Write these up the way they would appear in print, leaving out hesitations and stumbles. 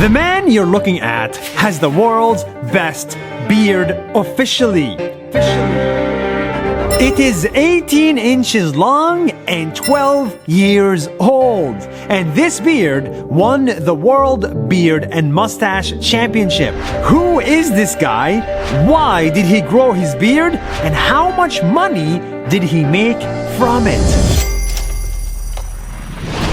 The man you're looking at has the world's best beard officially. It is 18 inches long and 12 years old. And this beard won the World Beard and Mustache Championship. Who is this guy? Why did he grow his beard? And how much money did he make from it?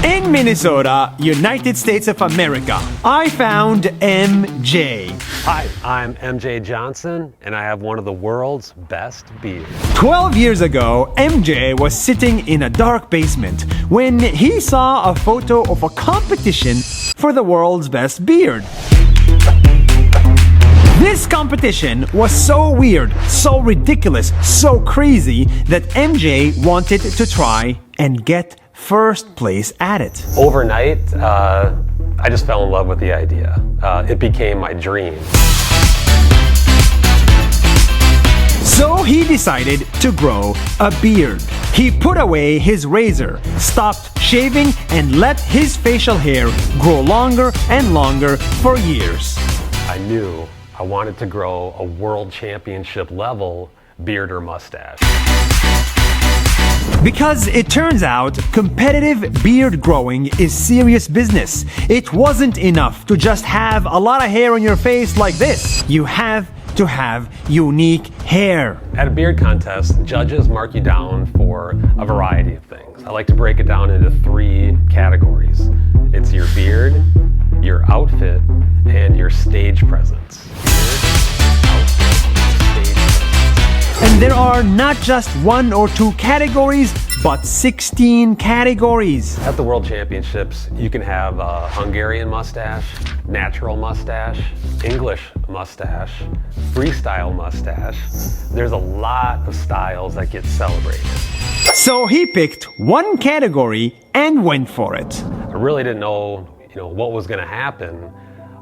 In Minnesota, United States of America, I found MJ. Hi, I'm MJ Johnson, and I have one of the world's best beards. 12 years ago, MJ was sitting in a dark basement when he saw a photo of a competition for the world's best beard. This competition was so weird, so ridiculous, so crazy that MJ wanted to try and get first place at it. Overnight, I just fell in love with the idea. It became my dream. So he decided to grow a beard. He put away his razor, stopped shaving, and let his facial hair grow longer and longer for years. I knew I wanted to grow a world championship level beard or mustache. Because it turns out competitive beard growing is serious business. It wasn't enough to just have a lot of hair on your face like this. You have to have unique hair. At a beard contest, judges mark you down for a variety of things. I like to break it down into 3 categories. It's your beard, your outfit, and your stage presence. And there are not just 1 or 2 categories, but 16 categories. At the World Championships, you can have a Hungarian mustache, natural mustache, English mustache, freestyle mustache. There's a lot of styles that get celebrated. So he picked 1 category and went for it. I really didn't know, what was going to happen,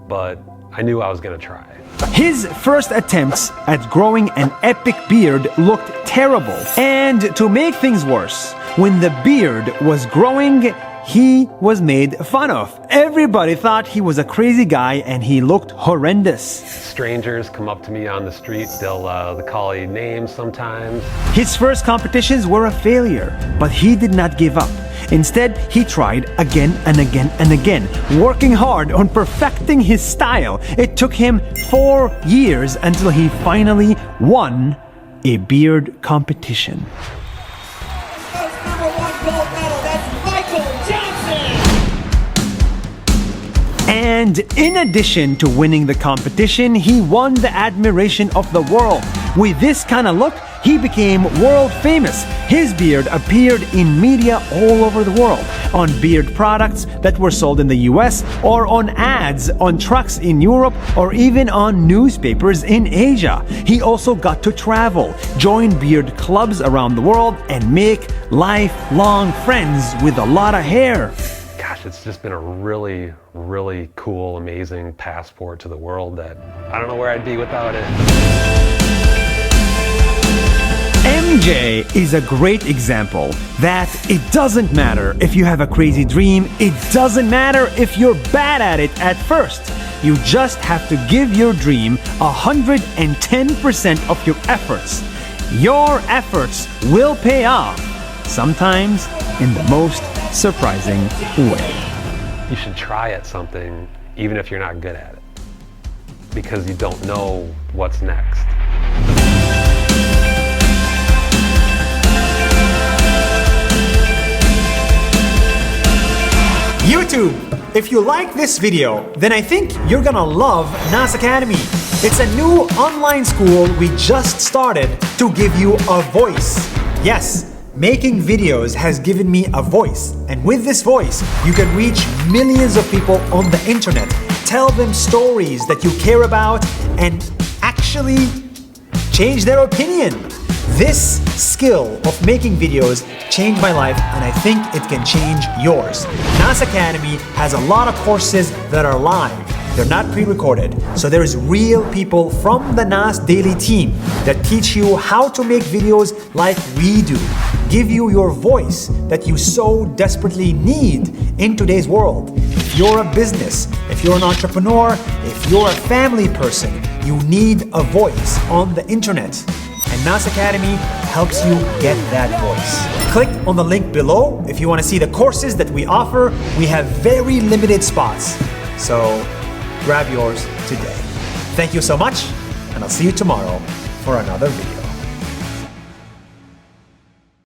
but I knew I was going to try. His first attempts at growing an epic beard looked terrible. And to make things worse, when the beard was growing, he was made fun of. Everybody thought he was a crazy guy and he looked horrendous. Strangers come up to me on the street, they'll call you names sometimes. His first competitions were a failure, but he did not give up. Instead, he tried again and again and again, working hard on perfecting his style. It took him 4 years until he finally won a beard competition. And in addition to winning the competition, he won the admiration of the world. With this kind of look, he became world famous. His beard appeared in media all over the world, on beard products that were sold in the US, or on ads on trucks in Europe, or even on newspapers in Asia. He also got to travel, join beard clubs around the world, and make lifelong friends with a lot of hair. Gosh, it's just been a really, really cool, amazing passport to the world that I don't know where I'd be without it. MJ is a great example that it doesn't matter if you have a crazy dream, it doesn't matter if you're bad at it at first. You just have to give your dream 110% of your efforts. Your efforts will pay off, sometimes in the most surprising way. You should try at something even if you're not good at it, because you don't know what's next. YouTube, if you like this video, then I think you're gonna love NAS Academy. It's a new online school we just started to give you a voice. Yes, making videos has given me a voice, and with this voice, you can reach millions of people on the internet, tell them stories that you care about, and actually change their opinion. This skill of making videos changed my life, and I think it can change yours. NAS Academy has a lot of courses that are live. They're not pre-recorded, so there's real people from the NAS Daily team that teach you how to make videos like we do, give you your voice that you so desperately need in today's world. If you're a business, if you're an entrepreneur, if you're a family person, you need a voice on the internet. And NAS Academy helps you get that voice. Click on the link below if you want to see the courses that we offer. We have very limited spots, so grab yours today. Thank you so much, and I'll see you tomorrow for another video.